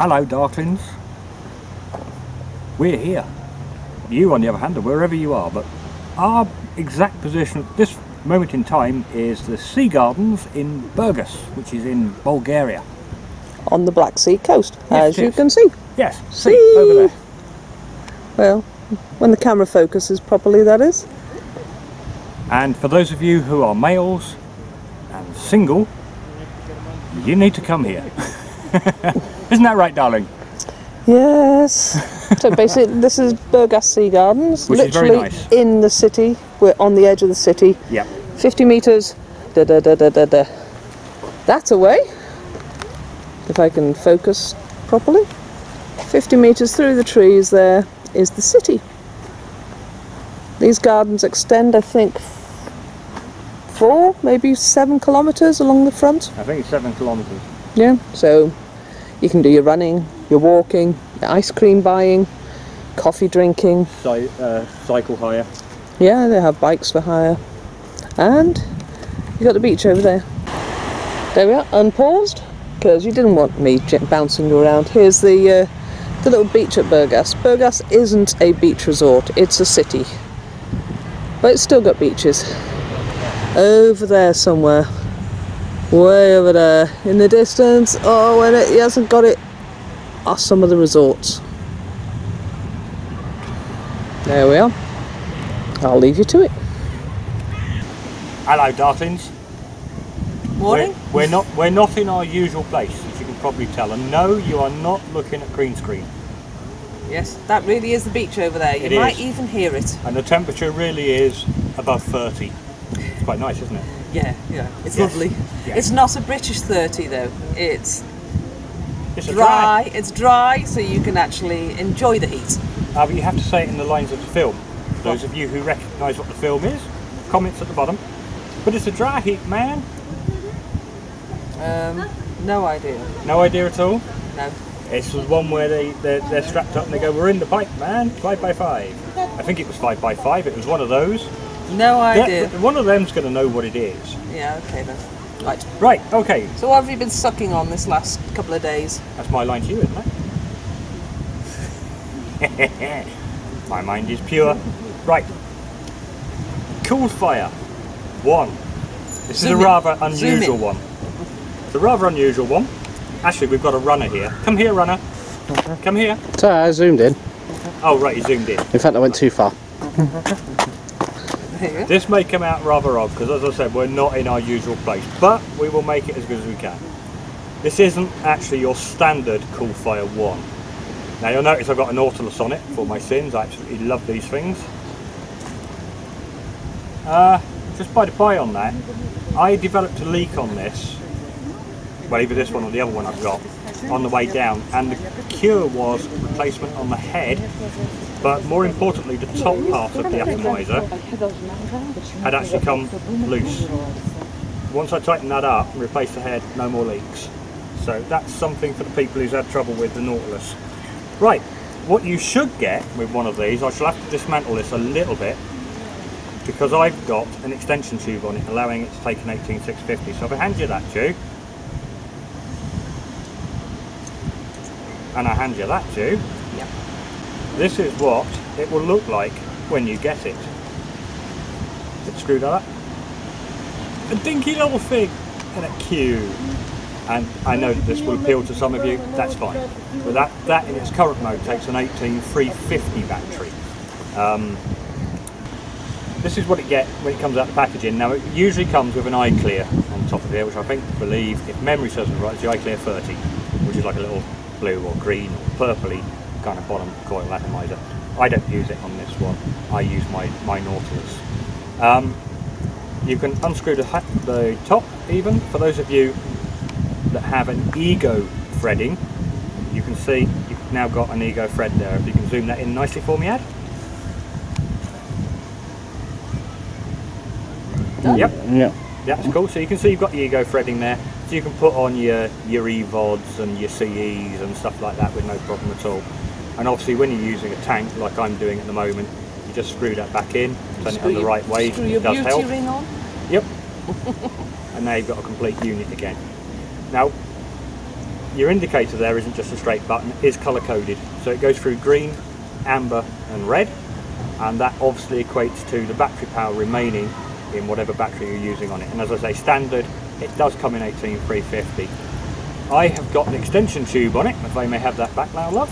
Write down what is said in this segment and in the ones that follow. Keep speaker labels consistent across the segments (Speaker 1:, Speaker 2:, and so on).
Speaker 1: Hello Darklings, we're here. You on the other hand are wherever you are, but our exact position at this moment in time is the Sea Gardens in Burges, which is in Bulgaria.
Speaker 2: On the Black Sea coast,
Speaker 1: Yes,
Speaker 2: as you can see.
Speaker 1: Yes, see, over there.
Speaker 2: Well, when the camera focuses properly, that is.
Speaker 1: And for those of you who are males and single, you need to come here. Isn't that right, darling?
Speaker 2: Yes. So basically, this is Burges Sea Gardens,
Speaker 1: which
Speaker 2: literally
Speaker 1: is very nice.
Speaker 2: In the city. We're on the edge of the city.
Speaker 1: Yep.
Speaker 2: 50 metres. That away. If I can focus properly. 50 metres through the trees there is the city. These gardens extend, I think, 4, maybe 7 kilometres along the front.
Speaker 1: I think it's 7 kilometres.
Speaker 2: Yeah, so you can do your running, your walking, your ice cream buying, coffee drinking.
Speaker 1: Cycle hire.
Speaker 2: Yeah, they have bikes for hire. And you've got the beach over there. There we are, unpaused, because you didn't want me bouncing you around. Here's the little beach at Burges. Burges isn't a beach resort, it's a city. But it's still got beaches. Over there somewhere. Way over there in the distance. Oh, when he hasn't got it, are some of the resorts. There we are. I'll leave you to it.
Speaker 1: Hello Darklings.
Speaker 2: Morning.
Speaker 1: We're not in our usual place, as you can probably tell. And no, you are not looking at green screen.
Speaker 3: Yes, that really is the beach over there. You might even hear it.
Speaker 1: And the temperature really is above 30. It's quite nice, isn't it?
Speaker 3: Yeah, yeah. It's lovely.
Speaker 1: Yes.
Speaker 3: It's not a British 30 though. It's
Speaker 1: dry.
Speaker 3: It's dry, so you can actually enjoy the heat.
Speaker 1: But you have to say it in the lines of the film. Those of you who recognise what the film is, comments at the bottom. But it's a dry heat, man.
Speaker 3: No idea.
Speaker 1: No idea at all?
Speaker 3: No.
Speaker 1: It's the one where they're strapped up and they go, we're in the pipe, man, 5x5. I think it was 5x5, it was one of those.
Speaker 3: No idea.
Speaker 1: One of them's going to know what it is.
Speaker 3: Yeah, okay then. Right.
Speaker 1: Right, okay.
Speaker 3: So what have you been sucking on this last couple of days?
Speaker 1: That's my line to you, isn't it? My mind is pure. Right. Coolfire 1. This is a rather unusual one. It's a rather unusual one. Actually, we've got a runner here. Come here, runner. Come here.
Speaker 4: Sorry, I zoomed in.
Speaker 1: Oh, right, you zoomed in.
Speaker 4: In fact, I went too far.
Speaker 1: This may come out rather odd, because as I said, we're not in our usual place, but we will make it as good as we can. This isn't actually your standard Coolfire 1. Now, you'll notice I've got a Nautilus on it for my sins. I absolutely love these things. Just by the by on that, I developed a leak on this, well either this one or the other one I've got, on the way down, and the cure was replacement on the head, but more importantly the top part of the atomizer had actually come loose. Once I tightened that up and replaced the head, no more leaks. So that's something for the people who's had trouble with the Nautilus. Right, what you should get with one of these, I shall have to dismantle this a little bit, because I've got an extension tube on it allowing it to take an 18650. So if I hand you that tube, and I hand you that tube,
Speaker 3: Yep.
Speaker 1: This is what it will look like when you get it. Let's screw that up. A dinky little thing and a cube. And I know that this will appeal to some of you, that's fine. But that in its current mode takes an 18350 battery. This is what it gets when it comes out of the packaging. Now it usually comes with an eye clear on top of it, which I believe, if memory serves me right, it's the eye clear 30, which is like a little blue or green or purpley kind of bottom coil atomizer. I don't use it on this one. I use my Nautilus. You can unscrew the top even. For those of you that have an ego threading, you can see you've now got an ego thread there. If you can zoom that in nicely for me, Ed.
Speaker 4: Yep. Yeah.
Speaker 1: Yeah, that's cool. So you can see you've got the ego threading there. So you can put on your EVODs and your CEs and stuff like that with no problem at all. And obviously when you're using a tank like I'm doing at the moment, you just screw that back in, turn it on the right way,
Speaker 3: Screw your
Speaker 1: it does
Speaker 3: beauty
Speaker 1: help.
Speaker 3: ring on?
Speaker 1: Yep. And now you've got a complete unit again. Now, your indicator there isn't just a straight button, it is colour coded. So it goes through green, amber and red, and that obviously equates to the battery power remaining in whatever battery you're using on it. And as I say, standard, it does come in 18350. I have got an extension tube on it, if I may have that back now, love.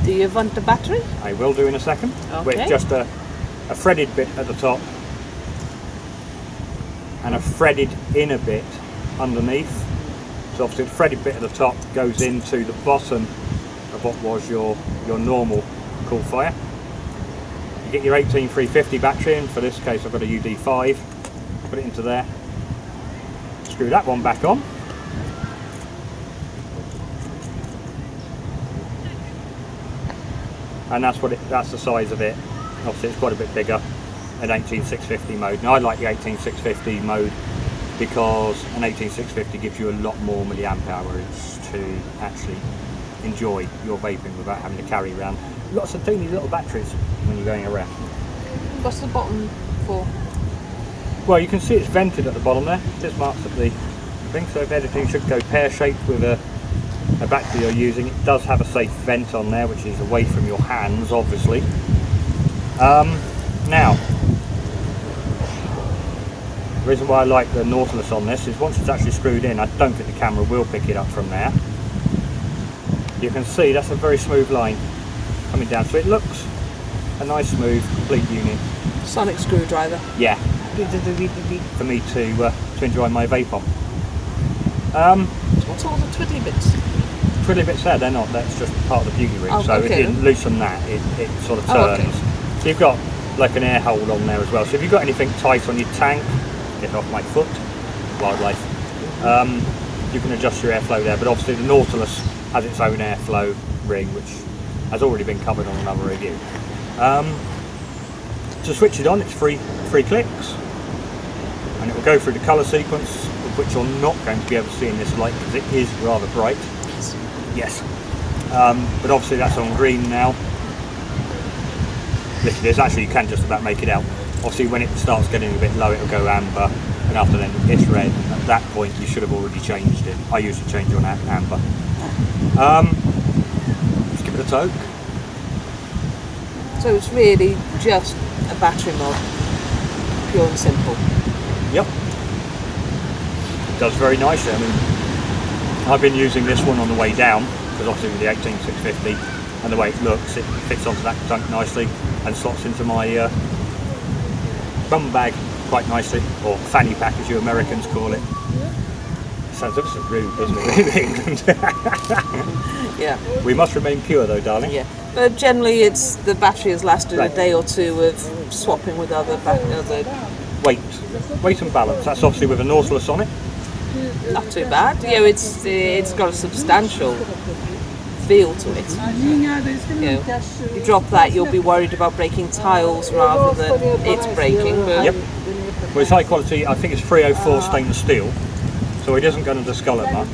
Speaker 3: Do you want the battery?
Speaker 1: I will do in a second.
Speaker 3: Okay.
Speaker 1: With just a threaded bit at the top and a threaded inner bit underneath. So obviously the threaded bit at the top goes into the bottom of what was your normal Coolfire. You get your 18350 battery in. For this case I've got a UD5. Put it into there. Screw that one back on. And that's the size of it. Obviously it's quite a bit bigger an 18650 mode. Now I like the 18650 mode because an 18650 gives you a lot more milliamp hours to actually enjoy your vaping without having to carry around lots of teeny little batteries when you're going around.
Speaker 3: What's the bottom for?
Speaker 1: Well, you can see it's vented at the bottom there. There's marks at the thing, so if anything should go pear-shaped with a battery you're using. It does have a safe vent on there, which is away from your hands, obviously. Now, the reason why I like the Nautilus on this is once it's actually screwed in, I don't think the camera will pick it up from there. You can see that's a very smooth line coming down, so it looks a nice, smooth, complete unit.
Speaker 3: Sonic screwdriver.
Speaker 1: Yeah, for me to enjoy my vape on.
Speaker 3: What's all the twiddly bits?
Speaker 1: Twiddly bits there, they're not, that's just part of the beauty ring.
Speaker 3: Oh,
Speaker 1: so
Speaker 3: okay.
Speaker 1: if you loosen that, it sort of turns.
Speaker 3: Oh, okay.
Speaker 1: So you've got like an air hole on there as well. So if you've got anything tight on your tank, get off my foot, wildlife, you can adjust your airflow there. But obviously the Nautilus has its own airflow ring, which has already been covered on another review. To switch it on, it's three clicks, and it will go through the colour sequence, of which you're not going to be able to see in this light because it is rather bright. Yes. But obviously that's on green now. Yes, it is. Actually, you can just about make it out. Obviously, when it starts getting a bit low, it'll go amber, and after then it's red. At that point, you should have already changed it. I usually change it on amber. Let's give it a toke.
Speaker 3: So it's really just a battery mod, pure and simple.
Speaker 1: Yep. It does very nicely. I mean, I've been using this one on the way down because obviously with the 18650 and the way it looks, it fits onto that tank nicely and slots into my bum bag quite nicely, or fanny pack as you Americans call it. Sounds ever so rude, doesn't it, in England?
Speaker 3: Yeah.
Speaker 1: We must remain pure though, darling.
Speaker 3: Yeah. But generally, the battery has lasted a day or two of swapping with other
Speaker 1: Weight and balance. That's obviously with a Nautilus on it.
Speaker 3: Not too bad. Yeah, it's got a substantial feel to it. You drop that, you'll be worried about breaking tiles rather than it's breaking. But
Speaker 1: Yep. Well, it's high quality. I think it's 304 stainless steel, so it isn't going to discolour much.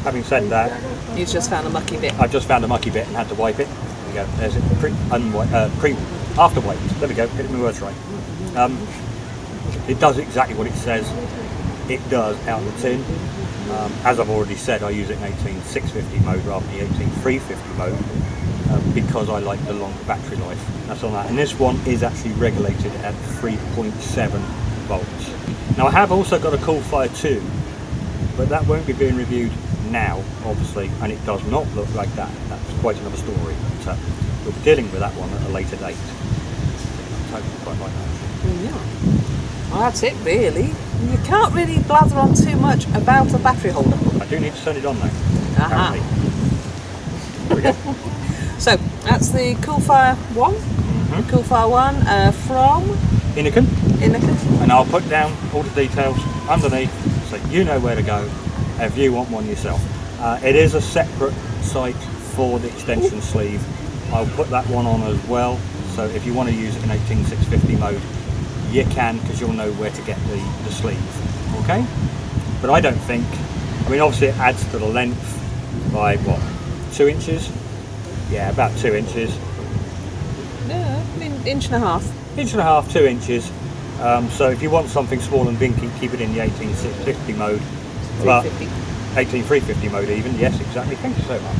Speaker 1: Having said that,
Speaker 3: you've just found a mucky bit.
Speaker 1: I've just found a mucky bit and had to wipe it. There we go. There's it. After wiped. There we go. Getting my words right. It does exactly what it says it does out of the tin. As I've already said, I use it in 18650 mode rather than the 18350 mode because I like the longer battery life. That's on that. And this one is actually regulated at 3.7 volts. Now I have also got a Coolfire 2, but that won't be being reviewed now, obviously, and it does not look like that. That's quite another story. But, we'll be dealing with that one at a later date. I quite like that.
Speaker 3: Yeah. Well, that's it really. You can't really blather on too much about the battery holder.
Speaker 1: I do need to turn it on though.
Speaker 3: Aha.
Speaker 1: There we go.
Speaker 3: So that's the Coolfire 1. Coolfire 1 from
Speaker 1: Innokin.
Speaker 3: Innokin.
Speaker 1: And I'll put down all the details underneath so you know where to go if you want one yourself. It is a separate site for the extension sleeve. I'll put that one on as well, so if you want to use it in 18650 mode you can, because you'll know where to get the sleeve. Okay? But I don't think, I mean obviously it adds to the length by what, 2 inches? Yeah, about 2 inches.
Speaker 3: Yeah, I mean, inch and a half.
Speaker 1: Inch and a half, 2 inches. So if you want something small and dinky, keep it in the 18650 mode.
Speaker 3: 350.
Speaker 1: 18350 mode even, yes, exactly. Thank you so much.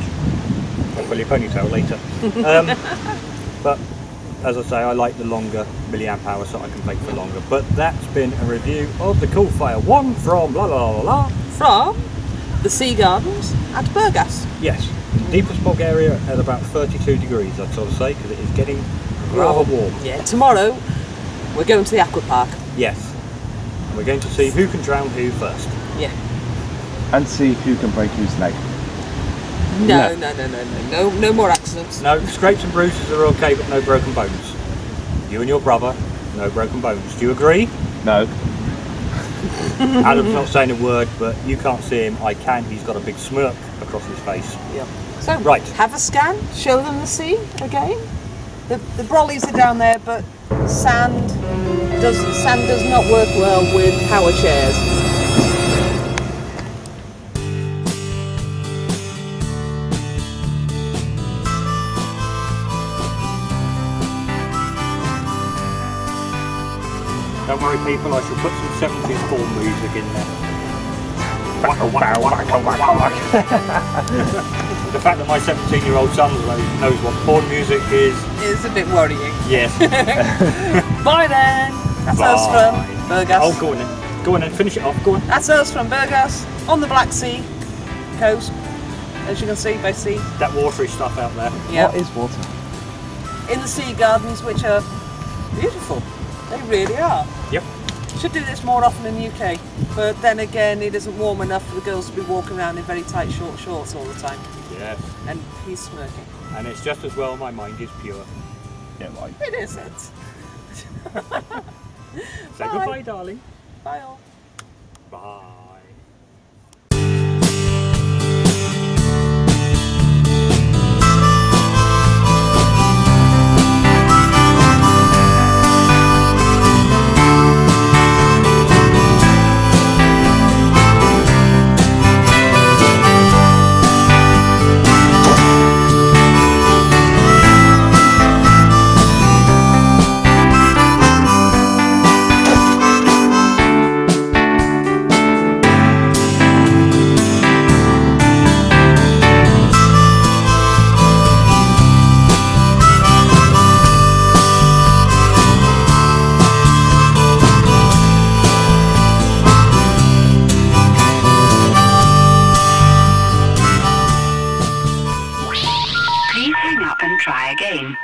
Speaker 1: I'll pull your ponytail later. But as I say, I like the longer milliamp hour so I can play for longer. But that's been a review of the Coolfire 1 from
Speaker 3: from the Sea Gardens at Burges.
Speaker 1: Yes, deepest bog area at about 32 degrees, I'd sort of say, because it is getting rather warm.
Speaker 3: Yeah, tomorrow we're going to the aqua park.
Speaker 1: Yes, and we're going to see who can drown who first.
Speaker 3: Yeah.
Speaker 5: And see who can break whose leg.
Speaker 3: No more accidents.
Speaker 1: No, scrapes and bruises are okay, but no broken bones. You and your brother, no broken bones. Do you agree?
Speaker 5: No.
Speaker 1: Adam's not saying a word, but you can't see him. I can. He's got a big smirk across his face.
Speaker 3: Yep. So,
Speaker 1: right.
Speaker 3: Have a scan. Show them the sea again. The brollies are down there, but sand does not work well with power chairs.
Speaker 1: Don't worry people, I shall put some 70s porn music in there. The fact that my 17-year-old son knows what porn music is
Speaker 3: a bit worrying.
Speaker 1: Yes.
Speaker 3: Bye then. That's us from Burges.
Speaker 1: Oh, go on then. Go on then, finish it off, go on.
Speaker 3: That's us from Burges on the Black Sea coast. As you can see by sea.
Speaker 1: That watery stuff out there.
Speaker 3: Yep.
Speaker 5: What is water?
Speaker 3: In the sea gardens, which are beautiful. They really are.
Speaker 1: Yep.
Speaker 3: Should do this more often in the UK, but then again it isn't warm enough for the girls to be walking around in very tight short shorts all the time.
Speaker 1: Yes.
Speaker 3: And he's smirking.
Speaker 1: And it's just as well my mind is pure.
Speaker 5: Yeah, right.
Speaker 3: It isn't.
Speaker 1: Say goodbye, darling.
Speaker 3: Bye all.
Speaker 1: Bye.
Speaker 6: Please hang up and try again.